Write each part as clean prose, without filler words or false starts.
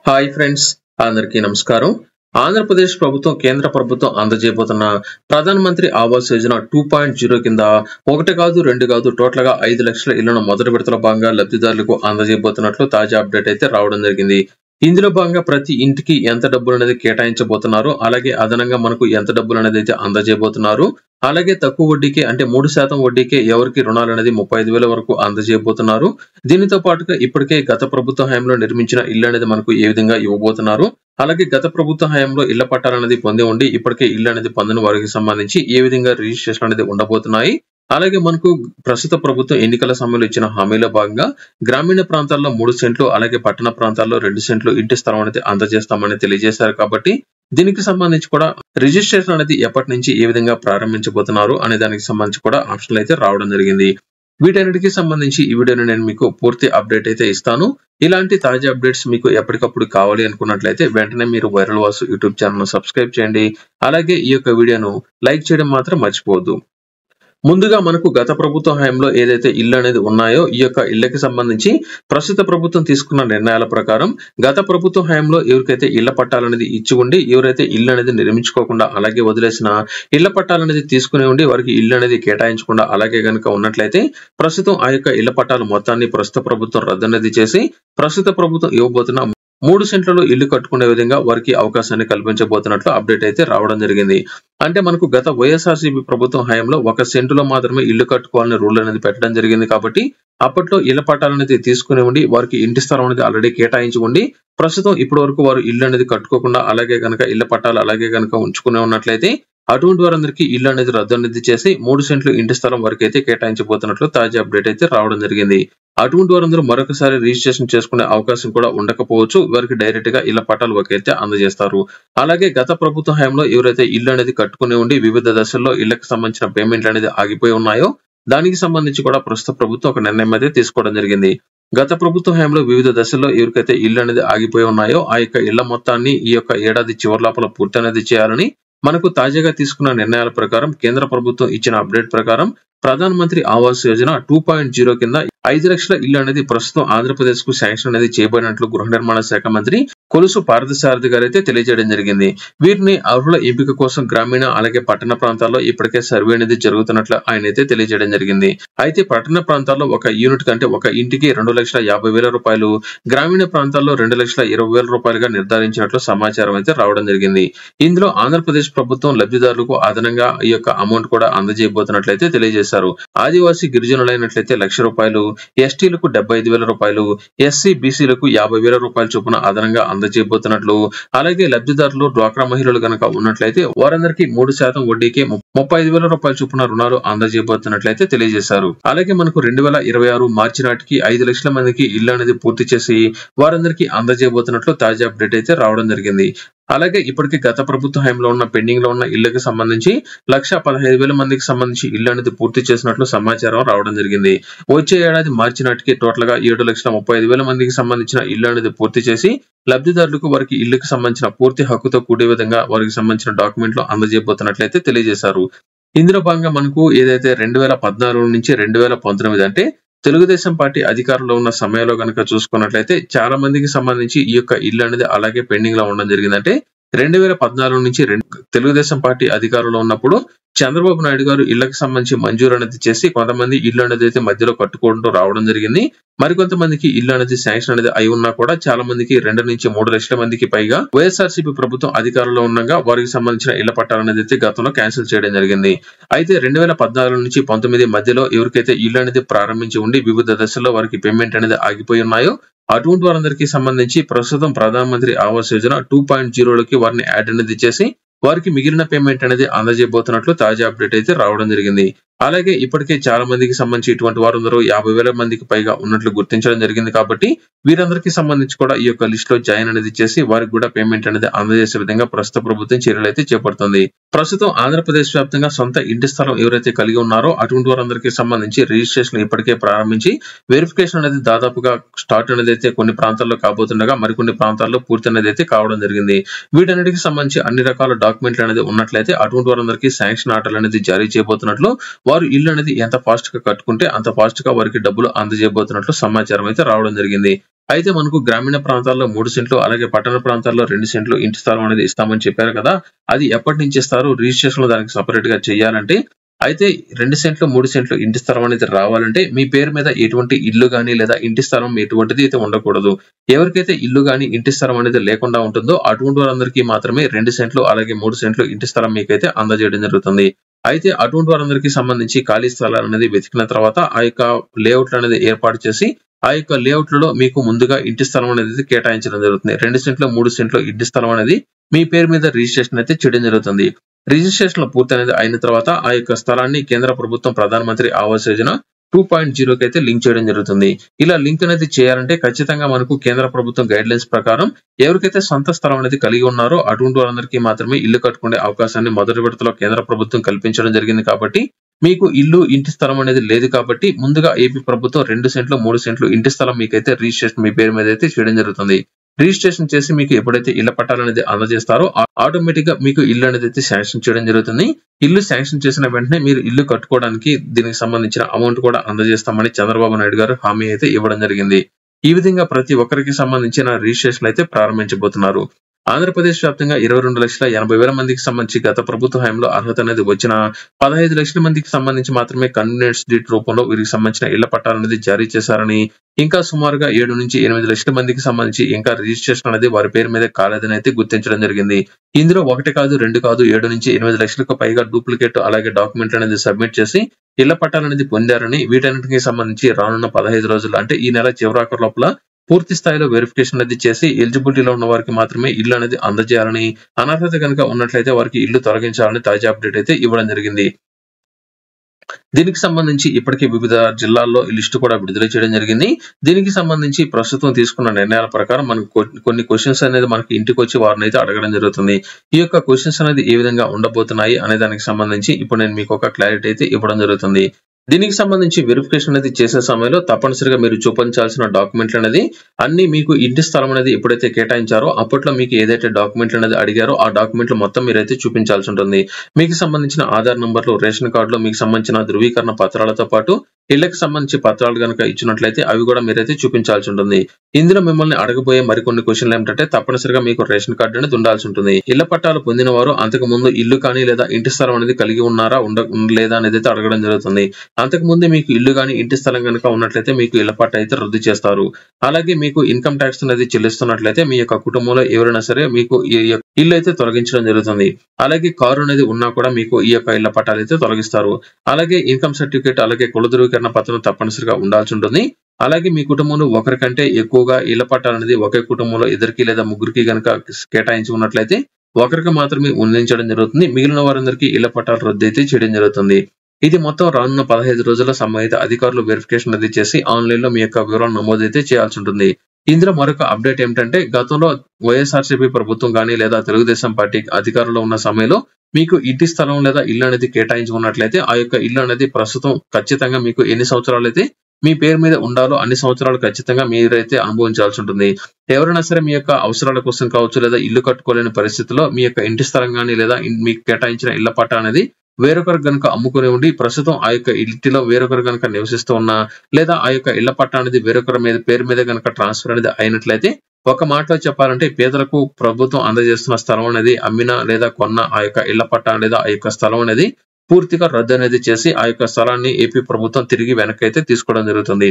Hi friends, అందరికీ నమస్కారం. ఆంధ్రప్రదేశ్ ప్రభుత్వం కేంద్ర ప్రభుత్వం అందజేయబోతున్న ప్రధానమంత్రి ఆవాస్ యోజన 2.0 కింద ఒకటి కాదు రెండు కాదు టోటల్ గా 5 లక్షల ఇళ్లను మొదటి విడతలో భాగంగా లబ్ధిదారులకు అందజేయబోతున్నట్లు తాజా అప్డేట్ అయితే రావడం జరిగింది. ఇందులో భాగంగా ప్రతి ఇంటికి ఎంత డబ్బులు అనేది కేటాయించబోతున్నారు, అలాగే అదనంగా మనకు ఎంత డబ్బులు అనేది అయితే అందజేయబోతున్నారు, అలాగే తక్కువ వడ్డీకి అంటే 3% వడ్డీకే ఎవరికి రుణాలు అనేది 35,000 వరకు అందజేయబోతున్నారు. దీనితో పాటుగా ఇప్పటికే గత ప్రభుత్వ హయాంలో నిర్మించిన ఇల్లు అనేది మనకు ఏ విధంగా ఇవ్వబోతున్నారు, అలాగే గత ప్రభుత్వ హయాంలో ఇళ్ల పట్టాలు అనేది పొంది ఉండి ఇప్పటికే ఇల్లు అనేది పొందిన వారికి సంబంధించి ఏ విధంగా రిజిస్ట్రేషన్ అనేది ఉండబోతున్నాయి, అలాగే మనకు ప్రస్తుత ప్రభుత్వం ఎన్నికల సమయంలో ఇచ్చిన హామీలో భాగంగా గ్రామీణ ప్రాంతాల్లో 3 సెంట్లు అలాగే పట్టణ ప్రాంతాల్లో 2 సెంట్లు ఇంటి స్థలం అనేది అందజేస్తామని తెలియజేశారు. కాబట్టి దీనికి సంబంధించి కూడా రిజిస్ట్రేషన్ అనేది ఎప్పటి నుంచి ఏ విధంగా ప్రారంభించబోతున్నారు అనే దానికి సంబంధించి కూడా ఆప్షన్లు అయితే రావడం జరిగింది. వీటన్నిటికీ సంబంధించి ఈ వీడియోని నేను మీకు పూర్తి అప్డేట్ అయితే ఇస్తాను. ఇలాంటి తాజా అప్డేట్స్ మీకు ఎప్పటికప్పుడు కావాలి అనుకున్నట్లయితే వెంటనే మీరు viral Vasu YouTube channel subscribe చేయండి. అలాగే ఈ యొక్క వీడియోను లైక్ చేయడం మాత్రం మర్చిపోవద్దు. ముందుగా మనకు గత ప్రభుత్వ హయాంలో ఏదైతే ఇళ్లు అనేది ఉన్నాయో ఈ యొక్క ఇళ్లకి సంబంధించి ప్రస్తుత ప్రభుత్వం తీసుకున్న నిర్ణయాల ప్రకారం గత ప్రభుత్వ హయాంలో ఎవరికైతే ఇళ్ల పట్టాలనేది ఇచ్చి ఉండి ఎవరైతే ఇల్లు అనేది నిర్మించుకోకుండా అలాగే వదిలేసిన ఇళ్ల పట్టాలనేది తీసుకుని ఉండి వారికి ఇల్లు అనేది కేటాయించకుండా అలాగే గనుక ఉన్నట్లయితే ప్రస్తుతం ఆ యొక్క ఇళ్ల పట్టాలు మొత్తాన్ని ప్రస్తుత ప్రభుత్వం రద్దు అనేది చేసి ప్రస్తుత ప్రభుత్వం ఇవ్వబోతున్న 3 సెంట్లలో ఇల్లు కట్టుకునే విధంగా వారికి అవకాశాన్ని కల్పించబోతున్నట్లు అప్డేట్ అయితే రావడం జరిగింది. అంటే మనకు గత వైఎస్ఆర్సీపీ ప్రభుత్వం హయాంలో 1 సెంటులో మాత్రమే ఇల్లు కట్టుకోవాలని రూల్ అనేది పెట్టడం జరిగింది. కాబట్టి అప్పట్లో ఇళ్ల పట్టాలు అనేది తీసుకుని ఉండి వారికి ఇంటి స్థలం అనేది ఆల్రెడీ కేటాయించి ఉండి ప్రస్తుతం ఇప్పటి వరకు వారు ఇల్లు అనేది కట్టుకోకుండా అలాగే గనక ఇళ్ల పట్టాలు అలాగే గనక ఉంచుకునే ఉన్నట్లయితే అటువంటి వారందరికీ ఇల్లు అనేది రద్దు అనేది చేసి 3 సెంట్లు ఇంటి స్థలం వరకు అయితే కేటాయించబోతున్నట్లు తాజా అప్డేట్ అయితే రావడం జరిగింది. అటువంటి వారందరూ మరొకసారి రిజిస్ట్రేషన్ చేసుకునే అవకాశం కూడా ఉండకపోవచ్చు. వారికి డైరెక్ట్ గా ఇళ్ల పట్టాలు అయితే అందజేస్తారు. అలాగే గత ప్రభుత్వ హయాంలో ఎవరైతే ఇల్లు అనేది కట్టుకుని ఉండి వివిధ దశల్లో ఇళ్లకు సంబంధించిన పేమెంట్లు అనేది ఆగిపోయి ఉన్నాయో దానికి సంబంధించి కూడా ప్రస్తుత ప్రభుత్వం ఒక నిర్ణయం అయితే తీసుకోవడం జరిగింది. గత ప్రభుత్వ హయాంలో వివిధ దశల్లో ఎవరికైతే ఇల్లు అనేది ఆగిపోయి ఉన్నాయో ఆ యొక్క ఇళ్ల మొత్తాన్ని ఈ యొక్క ఏడాది చివరి లోపల పూర్తి అనేది చేయాలని మనకు తాజాగా తీసుకున్న నిర్ణయాల ప్రకారం కేంద్ర ప్రభుత్వం ఇచ్చిన అప్డేట్ ప్రకారం ప్రధానమంత్రి ఆవాస్ యోజన 2.0 కింద 5 లక్షల ఇల్లు అనేది ప్రస్తుతం ఆంధ్రప్రదేశ్ కు శాంక్షన్ అనేది చేయబడినట్లు గృహ నిర్మాణ శాఖ మంత్రి కొలుసు పార్థసారథి గారు అయితే తెలియజేయడం జరిగింది. వీరిని అర్హుల ఎంపిక కోసం గ్రామీణ అలాగే పట్టణ ప్రాంతాల్లో ఇప్పటికే సర్వే అనేది జరుగుతున్నట్లు ఆయన అయితే తెలియజేయడం జరిగింది. అయితే పట్టణ ప్రాంతాల్లో ఒక యూనిట్ కంటే ఒక ఇంటికి 2,50,000 రూపాయలు, గ్రామీణ ప్రాంతాల్లో 2,20,000 రూపాయలుగా నిర్ధారించినట్లు సమాచారం అయితే రావడం జరిగింది. ఇందులో ఆంధ్రప్రదేశ్ ప్రభుత్వం లబ్ధిదారులకు అదనంగా ఈ యొక్క అమౌంట్ కూడా అందజేయబోతున్నట్లయితే తెలియజేశారు. ఆదివాసీ గిరిజనులైనట్లయితే 1,00,000 రూపాయలు, ఎస్టీలకు 75,000 రూపాయలు, ఎస్సీ బీసీలకు 50,000 రూపాయల చొప్పున అదనంగా అందజేయబోతున్నట్లు, అలాగే లబ్ధిదారులు డ్వాక్రా మహిళలు గనక ఉన్నట్లయితే వారందరికీ 3% వడ్డీకి 35,000 రూపాయల చొప్పున రుణాలు అందజేయబోతున్నట్లయితే తెలియజేశారు. అలాగే మనకు 2026 మార్చి నాటికి 5 లక్షల మందికి ఇల్లు అనేది పూర్తి చేసి వారందరికీ అందజేయబోతున్నట్లు తాజా అప్డేట్ అయితే రావడం జరిగింది. అలాగే ఇప్పటికీ గత ప్రభుత్వ హయాంలో ఉన్న పెండింగ్ లో ఉన్న ఇళ్లకు సంబంధించి 1,15,000 మందికి సంబంధించి ఇల్లు అనేది పూర్తి చేసినట్లు సమాచారం రావడం జరిగింది. వచ్చే ఏడాది మార్చి నాటికి టోటల్ గా 7,35,000 మందికి సంబంధించిన ఇల్లు అనేది పూర్తి చేసి లబ్ధిదారులకు వారికి ఇల్లుకు సంబంధించిన పూర్తి హక్కుతో కూడే విధంగా వారికి సంబంధించిన డాక్యుమెంట్లు అందజేయబోతున్నట్లయితే తెలియజేశారు. ఇందులో భాగంగా మనకు ఏదైతే 2014 నుంచి 2019 అంటే తెలుగుదేశం పార్టీ అధికారంలో ఉన్న సమయంలో గనక చూసుకున్నట్లయితే చాలా మందికి సంబంధించి ఈ యొక్క ఇల్లు అనేది అలాగే పెండింగ్ లో ఉండడం జరిగిందంటే 2014 నుంచి తెలుగుదేశం పార్టీ అధికారంలో ఉన్నప్పుడు చంద్రబాబు నాయుడు గారు ఇళ్లకు సంబంధించి మంజూరు అనేది చేసి కొంతమంది ఇల్లు అనేది అయితే మధ్యలో కట్టుకుంటూ రావడం జరిగింది. మరికొంతమందికి ఇల్లు అనేది శాంక్షన్ అనేది అయి ఉన్నా కూడా చాలా మందికి 2 నుంచి 3 లక్షల మందికి పైగా వైఎస్ఆర్సీపీ ప్రభుత్వం అధికారంలో ఉండగా వారికి సంబంధించిన ఇళ్ల పట్టాలు అనేది అయితే గతంలో క్యాన్సిల్ చేయడం జరిగింది. అయితే 2014 నుంచి 19 మధ్యలో ఎవరికైతే ఇల్లు అనేది ప్రారంభించి ఉండి వివిధ దశల్లో వారికి పేమెంట్ అనేది ఆగిపోయి ఉన్నాయో అటువంటి వారందరికీ సంబంధించి ప్రస్తుతం ప్రధానమంత్రి ఆవాస్ యోజన 2.0లోకి వారిని యాడ్ అనేది చేసి వారికి మిగిలిన పేమెంట్ అనేది అందజేయబోతున్నట్లు తాజా అప్డేట్ అయితే రావడం జరిగింది. అలాగే ఇప్పటికే చాలా మందికి సంబంధించి ఇటువంటి వారు 50,000 మందికి పైగా ఉన్నట్లు గుర్తించడం జరిగింది. కాబట్టి వీరందరికీ సంబంధించి కూడా ఈ యొక్క లిస్ట్ లో జాయిన్ అనేది చేసి వారికి కూడా పేమెంట్ అనేది అందజేసే విధంగా ప్రస్తుత ప్రభుత్వం చర్యలు అయితే చేపడుతుంది. ప్రస్తుతం ఆంధ్రప్రదేశ్ వ్యాప్తంగా సొంత ఇంటి స్థలం ఎవరైతే కలిగి ఉన్నారో అటువంటి వారందరికీ సంబంధించి రిజిస్ట్రేషన్ ఇప్పటికే ప్రారంభించి వెరిఫికేషన్ అనేది దాదాపుగా స్టార్ట్ అనేది అయితే కొన్ని ప్రాంతాల్లో కాబోతుండగా మరికొన్ని ప్రాంతాల్లో పూర్తి అనేది అయితే కావడం జరిగింది. వీటన్నిటికి సంబంధించి అన్ని రకాల డాక్యుమెంట్లు అనేది ఉన్నట్లయితే అటువంటి వారందరికీ శాంక్షన్ ఆర్డర్లు అనేది జారీ చేయబోతున్నట్లు వారు ఇల్లు అనేది ఎంత ఫాస్ట్ గా కట్టుకుంటే అంత ఫాస్ట్ గా వారికి డబ్బులు అందజేయబోతున్నట్లు సమాచారం అయితే రావడం జరిగింది. అయితే మనకు గ్రామీణ ప్రాంతాల్లో 3 సెంట్లు అలాగే పట్టణ ప్రాంతాల్లో 2 సెంట్లు ఇంటి స్థలం అనేది ఇస్తామని చెప్పారు కదా. అది ఎప్పటి నుంచి ఇస్తారు? రిజిస్ట్రేషన్ దానికి సెపరేట్ గా చేయాలంటే అయితే 2 సెంట్లు 3 సెంట్లు ఇంటి స్థలం అనేది రావాలంటే మీ పేరు మీద ఎటువంటి ఇల్లు గానీ లేదా ఇంటి స్థలం ఎటువంటిది అయితే ఉండకూడదు. ఎవరికైతే ఇల్లు గానీ ఇంటి స్థలం అనేది లేకుండా ఉంటుందో అటువంటి వారందరికీ మాత్రమే 2 సెంట్లు అలాగే 3 సెంట్లు ఇంటి స్థలం మీకైతే అందజేయడం జరుగుతుంది. అయితే అటువంటి వారందరికీ సంబంధించి ఖాళీ స్థలాలు అనేది వెతికిన తర్వాత ఆ యొక్క లేఅవుట్లు అనేది ఏర్పాటు చేసి ఆ యొక్క లేఅవుట్లలో మీకు ముందుగా ఇంటి స్థలం అనేది కేటాయించడం జరుగుతుంది. 2 సెంట్లు 3 సెంట్లు ఇంటి స్థలం అనేది మీ పేరు మీద రిజిస్ట్రేషన్ అయితే చేయడం జరుగుతుంది. రిజిస్ట్రేషన్ పూర్తి అనేది అయిన తర్వాత ఆ యొక్క స్థలాన్ని కేంద్ర ప్రభుత్వం ప్రధానమంత్రి ఆవాస్ యోజన 2.0 కి అయితే లింక్ చేయడం జరుగుతుంది. ఇలా లింక్ అనేది చేయాలంటే ఖచ్చితంగా మనకు కేంద్ర ప్రభుత్వం గైడ్ లైన్స్ ప్రకారం ఎవరికైతే సొంత స్థలం అనేది కలిగి ఉన్నారో అటువంటి వారందరికీ మాత్రమే ఇల్లు కట్టుకునే అవకాశాన్ని మొదటి విడతలో కేంద్ర ప్రభుత్వం కల్పించడం జరిగింది. కాబట్టి మీకు ఇల్లు ఇంటి స్థలం అనేది లేదు కాబట్టి ముందుగా ఏపీ ప్రభుత్వం 2 సెంట్లు 3 సెంట్లు ఇంటి స్థలం మీకైతే రిజిస్ట్రేషన్ మీ పేరు మీద అయితే చేయడం జరుగుతుంది. రిజిస్ట్రేషన్ చేసి మీకు ఎప్పుడైతే ఇళ్ల పట్టాలు అనేది అందజేస్తారో ఆటోమేటిక్ గా మీకు ఇల్లు అనేది అయితే శాంక్షన్ చేయడం జరుగుతుంది. ఇల్లు శాంక్షన్ చేసిన వెంటనే మీరు ఇల్లు కట్టుకోవడానికి దీనికి సంబంధించిన అమౌంట్ కూడా అందజేస్తామని చంద్రబాబు నాయుడు గారు హామీ అయితే ఇవ్వడం జరిగింది. ఈ విధంగా ప్రతి ఒక్కరికి సంబంధించిన రిజిస్ట్రేషన్ అయితే ప్రారంభించబోతున్నారు. ఆంధ్రప్రదేశ్ వ్యాప్తంగా 22,80,000 మందికి సంబంధించి గత ప్రభుత్వ హయాంలో అర్హత అనేది వచ్చిన 15 లక్షల మందికి సంబంధించి మాత్రమే కన్వీనియన్స్ డీడ్ రూపంలో వీరికి సంబంధించిన ఇళ్ల పట్టాలు అనేది జారీ చేశారని, ఇంకా సుమారుగా 7 నుంచి 8 లక్షల మందికి సంబంధించి ఇంకా రిజిస్ట్రేషన్ అనేది వారి పేరు మీద కాలేదని అయితే గుర్తించడం జరిగింది. ఇందులో 1 కాదు 2 కాదు 7 నుంచి 8 లక్షలకు పైగా డూప్లికేట్ అలాగే డాక్యుమెంట్లు అనేది సబ్మిట్ చేసి ఇళ్ల పట్టాలు అనేది పొందారని, వీటన్నిటికి సంబంధించి రానున్న 15 రోజులు అంటే ఈ నెల చివరాఖరు లోపల పూర్తి స్థాయిలో వెరిఫికేషన్ అనేది చేసి ఎలిజిబిలిటీలో ఉన్న వారికి మాత్రమే ఇల్లు అనేది అందజేయాలని, అనర్హత కనుక ఉన్నట్లయితే వారికి ఇల్లు తొలగించాలని తాజా అప్డేట్ అయితే ఇవ్వడం జరిగింది. దీనికి సంబంధించి ఇప్పటికే వివిధ జిల్లాల్లో ఈ లిస్టు కూడా విడుదల చేయడం జరిగింది. దీనికి సంబంధించి ప్రస్తుతం తీసుకున్న నిర్ణయాల ప్రకారం మనకు కొన్ని క్వశ్చన్స్ అనేది మనకి ఇంటికి వచ్చి వారిని అయితే అడగడం జరుగుతుంది. ఈ యొక్క క్వశ్చన్స్ అనేది ఏ విధంగా ఉండబోతున్నాయి అనే దానికి సంబంధించి ఇప్పుడు నేను మీకు ఒక క్లారిటీ అయితే ఇవ్వడం జరుగుతుంది. దీనికి సంబంధించి వెరిఫికేషన్ అనేది చేసే సమయంలో తప్పనిసరిగా మీరు చూపించాల్సిన డాక్యుమెంట్లు అనేది అన్ని మీకు ఇంటి స్థలం అనేది ఎప్పుడైతే కేటాయించారో అప్పట్లో మీకు ఏదైతే డాక్యుమెంట్లు అనేది అడిగారో ఆ డాక్యుమెంట్లు మొత్తం మీరైతే చూపించాల్సి ఉంటుంది. మీకు సంబంధించిన ఆధార్ నంబర్లు, రేషన్ కార్డులో మీకు సంబంధించిన ధృవీకరణ పత్రాలతో పాటు ఇళ్లకు సంబంధించి పత్రాలు కనుక ఇచ్చినట్లయితే అవి కూడా మీరైతే చూపించాల్సి ఉంటుంది. ఇందులో మిమ్మల్ని అడగబోయే మరికొన్ని క్వశ్చన్లు ఏమిటంటే తప్పనిసరిగా మీకు రేషన్ కార్డు అనేది ఉండాల్సి ఉంటుంది. ఇళ్ల పట్టాలు పొందిన వారు అంతకు ముందు ఇల్లు కానీ లేదా ఇంటి స్థలం అనేది కలిగి ఉన్నారా లేదా అనేది అయితే అడగడం జరుగుతుంది. అంతకు ముందే మీకు ఇల్లు కానీ ఇంటి స్థలం కనుక ఉన్నట్లయితే మీకు ఇళ్ల పట్టా అయితే రద్దు చేస్తారు. అలాగే మీకు ఇన్కమ్ ట్యాక్స్ అనేది చెల్లిస్తున్నట్లయితే మీ యొక్క కుటుంబంలో ఎవరైనా సరే మీకు ఇల్లు అయితే తొలగించడం జరుగుతుంది. అలాగే కారు అనేది ఉన్నా కూడా మీకు ఈ యొక్క ఇళ్ల పట్టాలు అయితే తొలగిస్తారు. అలాగే ఇన్కమ్ సర్టిఫికేట్ అలాగే కుల ధృవీకరణ పత్రం తప్పనిసరిగా ఉండాల్సి ఉంటుంది. అలాగే మీ కుటుంబంలో ఒకరికంటే ఎక్కువగా ఇళ్ల పట్టాలు అనేది ఒకే కుటుంబంలో ఇద్దరికి లేదా ముగ్గురికి గనక కేటాయించి ఉన్నట్లయితే ఒకరికి మాత్రమే అందించడం జరుగుతుంది. మిగిలిన వారందరికీ ఇళ్ల పట్టాలు రద్దు అయితే చేయడం జరుగుతుంది. ఇది మొత్తం రానున్న 15 రోజుల సంబంధిత అధికారులు వెరిఫికేషన్ అది చేసి ఆన్లైన్ లో మీ యొక్క వివరాలు నమోదైతే చేయాల్సి ఉంటుంది. ఇందులో మరొక అప్డేట్ ఏమిటంటే గతంలో వైఎస్ఆర్సీపీ ప్రభుత్వం కానీ లేదా తెలుగుదేశం పార్టీ అధికారంలో ఉన్న సమయంలో మీకు ఇంటి స్థలం లేదా ఇల్లు అనేది కేటాయించి ఉన్నట్లయితే ఆ యొక్క ఇల్లు అనేది ప్రస్తుతం ఖచ్చితంగా మీకు ఎన్ని సంవత్సరాలు అయితే మీ పేరు మీద ఉండాలో అన్ని సంవత్సరాలు ఖచ్చితంగా మీరైతే అనుభవించాల్సి ఉంటుంది. ఎవరైనా సరే మీ యొక్క అవసరాల కోసం కావచ్చు లేదా ఇల్లు కట్టుకోలేని పరిస్థితిలో మీ యొక్క ఇంటి స్థలం కానీ లేదా మీకు కేటాయించిన ఇళ్ల పట్టా అనేది వేరొకరు గనుక అమ్ముకుని ఉండి ప్రస్తుతం ఆ యొక్క ఇంటిలో వేరొకరు గనుక నివసిస్తూ ఉన్నా లేదా ఆ యొక్క ఇళ్ల పట్టా అనేది వేరొకరి మీద పేరు మీద గనుక ట్రాన్స్ఫర్ అనేది అయినట్లయితే ఒక మాటలో చెప్పాలంటే పేదలకు ప్రభుత్వం అందజేస్తున్న స్థలం అనేది అమ్మినా లేదా కొన్న ఆ యొక్క ఇళ్ల పట్టా లేదా ఆ యొక్క స్థలం అనేది పూర్తిగా రద్దు అనేది చేసి ఆ యొక్క స్థలాన్ని ఏపీ ప్రభుత్వం తిరిగి వెనక్కి అయితే తీసుకోవడం జరుగుతుంది.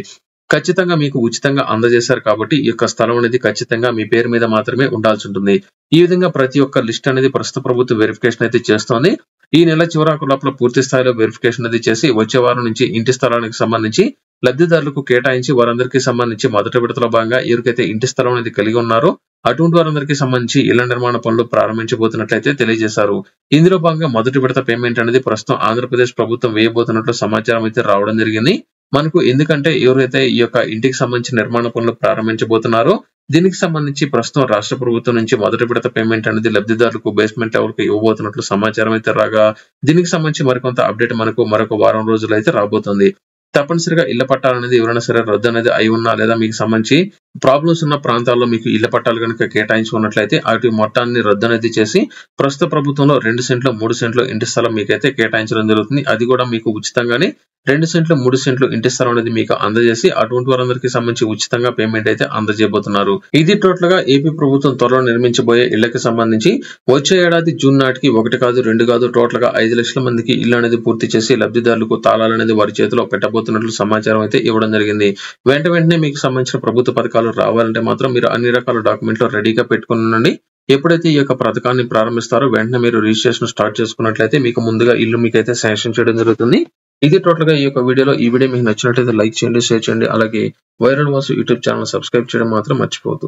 ఖచ్చితంగా మీకు ఉచితంగా అందజేశారు కాబట్టి ఈ యొక్క స్థలం అనేది ఖచ్చితంగా మీ పేరు మీద మాత్రమే ఉండాల్సి ఉంటుంది. ఈ విధంగా ప్రతి ఒక్క లిస్ట్ అనేది ప్రస్తుత ప్రభుత్వం వెరిఫికేషన్ అయితే చేస్తోంది. ఈ నెల చివరాకు లోపల పూర్తి స్థాయిలో వెరిఫికేషన్ అది చేసి వచ్చే వారం నుంచి ఇంటి స్థలానికి సంబంధించి లబ్ధిదారులకు కేటాయించి వారందరికీ సంబంధించి మొదటి విడతలో భాగంగా ఎవరికైతే ఇంటి స్థలం అనేది కలిగి ఉన్నారో అటువంటి వారందరికీ సంబంధించి ఇళ్ల నిర్మాణ పనులు ప్రారంభించబోతున్నట్లయితే తెలియజేశారు. ఇందులో భాగంగా మొదటి విడత పేమెంట్ అనేది ప్రస్తుతం ఆంధ్రప్రదేశ్ ప్రభుత్వం వేయబోతున్నట్లు సమాచారం అయితే రావడం జరిగింది. మనకు ఎందుకంటే ఎవరైతే ఈ యొక్క ఇంటికి సంబంధించిన నిర్మాణ పనులు ప్రారంభించబోతున్నారో దీనికి సంబంధించి ప్రస్తుతం రాష్ట్ర ప్రభుత్వం నుంచి మొదటి విడత పేమెంట్ అనేది లబ్ధిదారులకు బేస్మెంట్ లెవెల్కి ఇవ్వబోతున్నట్లు సమాచారం అయితే రాగా దీనికి సంబంధించి మరికొంత అప్డేట్ మనకు మరొక వారం రోజులు అయితే రాబోతుంది. తప్పనిసరిగా ఇళ్ల పట్టాలు అనేది ఎవరైనా సరే రద్దు అనేది అయి ఉన్నా లేదా మీకు సంబంధించి ప్రాబ్లమ్స్ ఉన్న ప్రాంతాల్లో మీకు ఇళ్ల పట్టాలు కనుక కేటాయించుకున్నట్లయితే వాటి మొత్తాన్ని రద్దు అనేది చేసి ప్రస్తుత ప్రభుత్వంలో 2 సెంట్లు 3 సెంట్లు ఇంటి స్థలం మీకైతే కేటాయించడం జరుగుతుంది. అది కూడా మీకు ఉచితంగానే 2 సెంట్లు 3 సెంట్లు ఇంటి స్థలం అనేది మీకు అందజేసి అటువంటి వారందరికీ సంబంధించి ఉచితంగా పేమెంట్ అయితే అందజేయబోతున్నారు. ఇది టోటల్ గా ఏపీ ప్రభుత్వం త్వరలో నిర్మించబోయే ఇళ్లకు సంబంధించి వచ్చే ఏడాది జూన్ నాటికి 1 కాదు 2 కాదు టోటల్ గా 5 లక్షల మందికి ఇల్లు అనేది పూర్తి చేసి లబ్ధిదారులకు తాళాలు అనేది వారి చేతిలో పెట్టబోతున్నట్లు సమాచారం అయితే ఇవ్వడం జరిగింది. వెంటనే మీకు సంబంధించిన ప్రభుత్వ పథకాలు రావాలంటే మాత్రం మీరు అన్ని రకాల డాక్యుమెంట్లు రెడీగా పెట్టుకుని ఉండండి. ఎప్పుడైతే ఈ యొక్క పథకాన్ని ప్రారంభిస్తారో వెంటనే మీరు రిజిస్ట్రేషన్ స్టార్ట్ చేసుకున్నట్లయితే మీకు ముందుగా ఇల్లు మీకైతే శాంక్షన్ చేయడం జరుగుతుంది. ఇది టోటల్ గా ఈ యొక్క వీడియోలో. ఈ వీడియో మీకు నచ్చినట్లయితే లైక్ చేయండి, షేర్ చేయండి. అలాగే viral Vasu YouTube channel subscribe చేయడం మాత్రం మర్చిపోవద్దు.